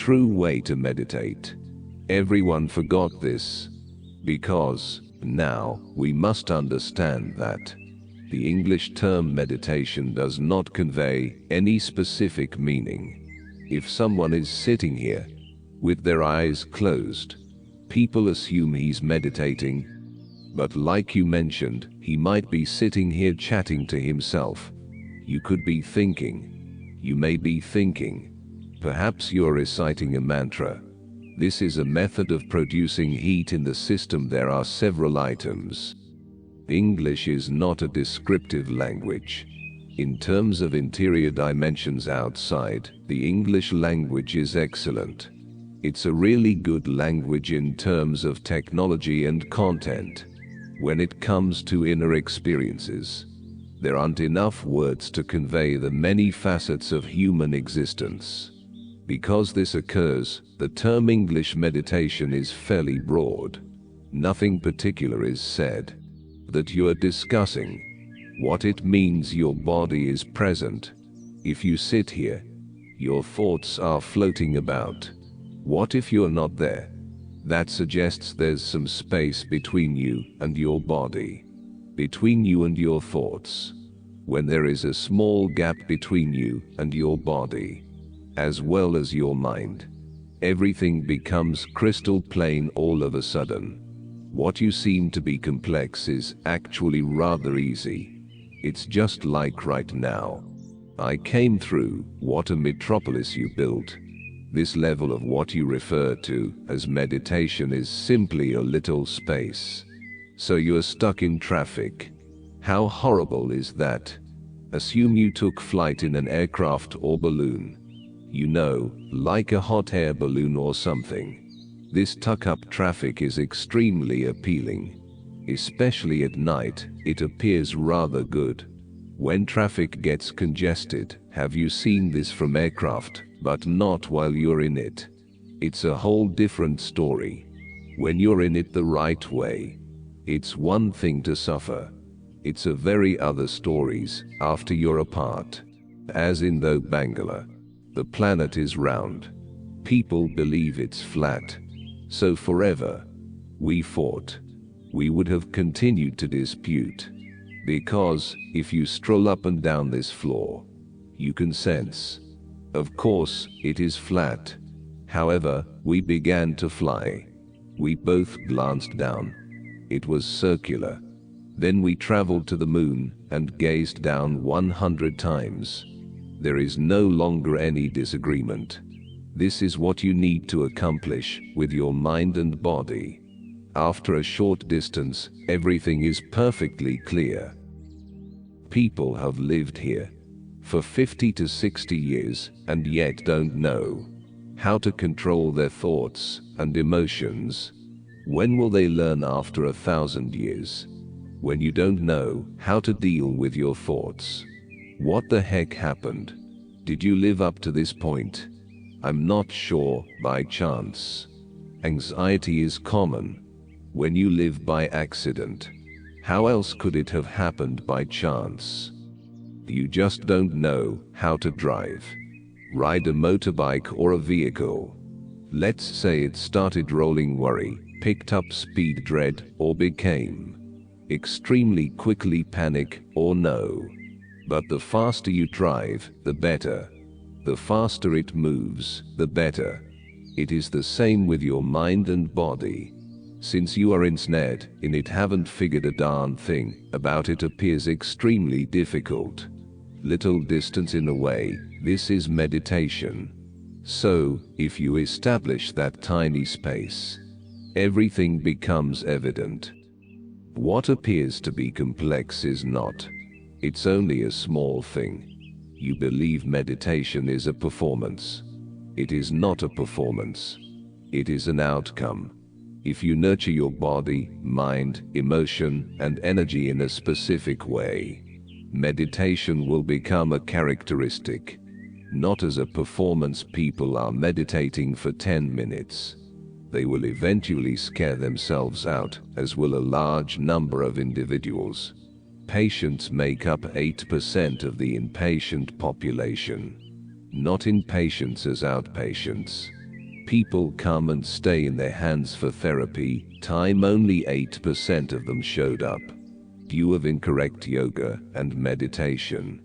true way to meditate. Everyone forgot this. Because, now, we must understand that the English term meditation does not convey any specific meaning. If someone is sitting here, with their eyes closed, people assume he's meditating. But like you mentioned, he might be sitting here chatting to himself. You could be thinking. You may be thinking. Perhaps you're reciting a mantra. This is a method of producing heat in the system. There are several items. English is not a descriptive language. In terms of interior dimensions outside, the English language is excellent. It's a really good language in terms of technology and content. When it comes to inner experiences, there aren't enough words to convey the many facets of human existence. Because this occurs, the term English meditation is fairly broad. Nothing particular is said. That you are discussing what it means your body is present. If you sit here, your thoughts are floating about. What if you're not there? That suggests there's some space between you and your body, between you and your thoughts. When there is a small gap between you and your body, as well as your mind, everything becomes crystal plain all of a sudden. What you seem to be complex is actually rather easy. It's just like right now. I came through what a metropolis you built. This level of what you refer to as meditation is simply a little space. So you're stuck in traffic. How horrible is that? Assume you took flight in an aircraft or balloon. You know, like a hot air balloon or something. This tuck-up traffic is extremely appealing. Especially at night, it appears rather good. When traffic gets congested, have you seen this from aircraft, but not while you're in it? It's a whole different story. When you're in it the right way, it's one thing to suffer. It's a very other stories after you're apart. As in though Bangala, the planet is round. People believe it's flat. So forever, we fought. We would have continued to dispute. Because, if you stroll up and down this floor, you can sense. Of course, it is flat. However, we began to fly. We both glanced down. It was circular. Then we traveled to the moon and gazed down 100 times. There is no longer any disagreement. This is what you need to accomplish with your mind and body. After a short distance, everything is perfectly clear. People have lived here for 50 to 60 years and yet don't know how to control their thoughts and emotions. When will they learn after 1,000 years? When you don't know how to deal with your thoughts. What the heck happened? Did you live up to this point? I'm not sure. By chance. Anxiety is common. When you live by accident, how else could it have happened by chance? You just don't know how to drive, ride a motorbike or a vehicle. Let's say it started rolling worry, picked up speed dread, or became extremely quickly panic or no. But the faster you drive, the better. The faster it moves, the better. It is the same with your mind and body. Since you are ensnared in it, haven't figured a darn thing about it, appears extremely difficult. Little distance in a way, this is meditation. So, if you establish that tiny space, everything becomes evident. What appears to be complex is not. It's only a small thing. You believe meditation is a performance. It is not a performance. It is an outcome. If you nurture your body, mind, emotion, and energy in a specific way, meditation will become a characteristic. Not as a performance. People are meditating for 10 minutes. They will eventually scare themselves out, as will a large number of individuals. Patients make up 8% of the inpatient population. Not inpatients as outpatients. People come and stay in their hands for therapy, time only 8% of them showed up. Due of incorrect yoga and meditation.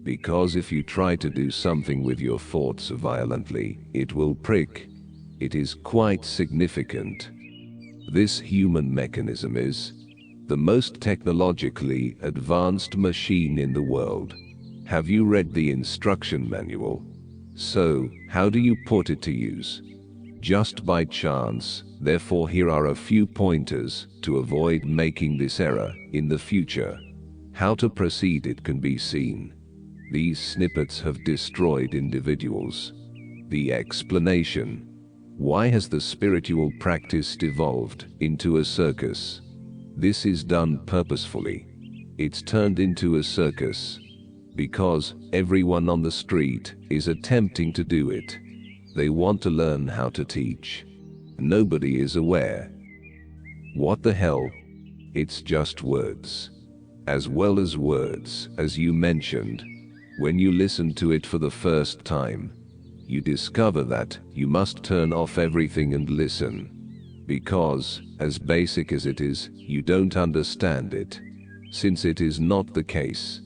Because if you try to do something with your thoughts violently, it will prick. It is quite significant. This human mechanism is the most technologically advanced machine in the world. Have you read the instruction manual? So, how do you put it to use? Just by chance. Therefore, here are a few pointers to avoid making this error in the future. How to proceed, it can be seen. These snippets have destroyed individuals. The explanation. Why has the spiritual practice devolved into a circus? This is done purposefully. It's turned into a circus because everyone on the street is attempting to do it. They want to learn how to teach. Nobody is aware. What the hell? It's just words. As well as words, as you mentioned. When you listen to it for the first time, you discover that you must turn off everything and listen. Because, as basic as it is, you don't understand it. Since it is not the case.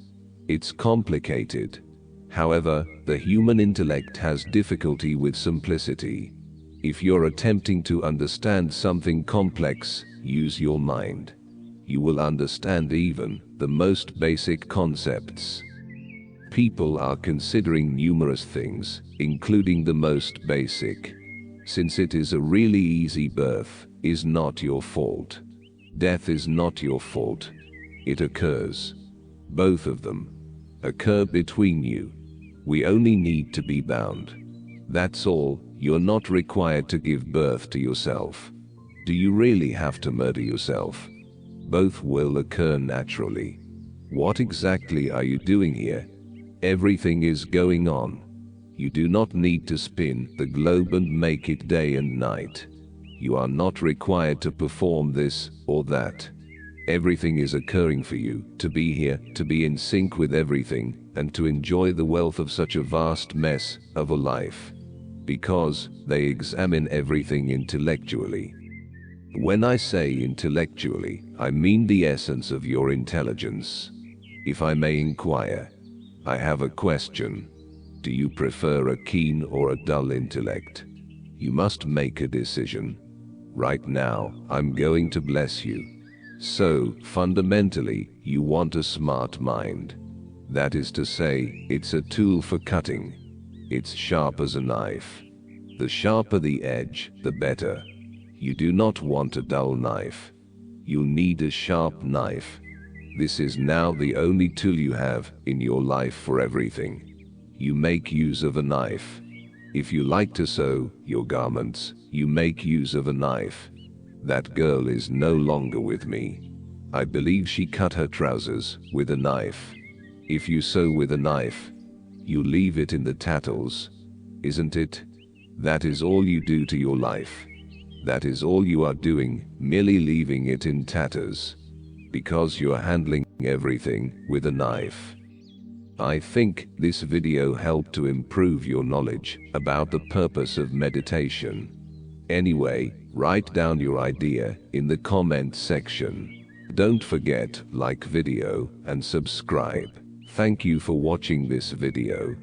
It's complicated. However, the human intellect has difficulty with simplicity. If you're attempting to understand something complex, use your mind. You will understand even the most basic concepts. People are considering numerous things, including the most basic. Since it is a really easy birth, is not your fault. Death is not your fault. It occurs. Both of them occur between you. We only need to be bound. That's all. You're not required to give birth to yourself. Do you really have to murder yourself? Both will occur naturally. What exactly are you doing here? Everything is going on. You do not need to spin the globe and make it day and night. You are not required to perform this or that. Everything is occurring for you to be here, to be in sync with everything, and to enjoy the wealth of such a vast mess of a life. Because they examine everything intellectually. When I say intellectually, I mean the essence of your intelligence. If I may inquire, I have a question. Do you prefer a keen or a dull intellect? You must make a decision. Right now, I'm going to bless you. So, fundamentally, you want a smart mind. That is to say, it's a tool for cutting. It's sharp as a knife. The sharper the edge, the better. You do not want a dull knife. You need a sharp knife. This is now the only tool you have in your life for everything. You make use of a knife. If you like to sew your garments, you make use of a knife. That girl is no longer with me. I believe she cut her trousers with a knife. If you sew with a knife, you leave it in the tatters, isn't it? That is all you do to your life. That is all you are doing, merely leaving it in tatters. Because you're handling everything with a knife. I think this video helped to improve your knowledge about the purpose of meditation. Anyway, write down your idea in the comment section. Don't forget, like video and subscribe. Thank you for watching this video.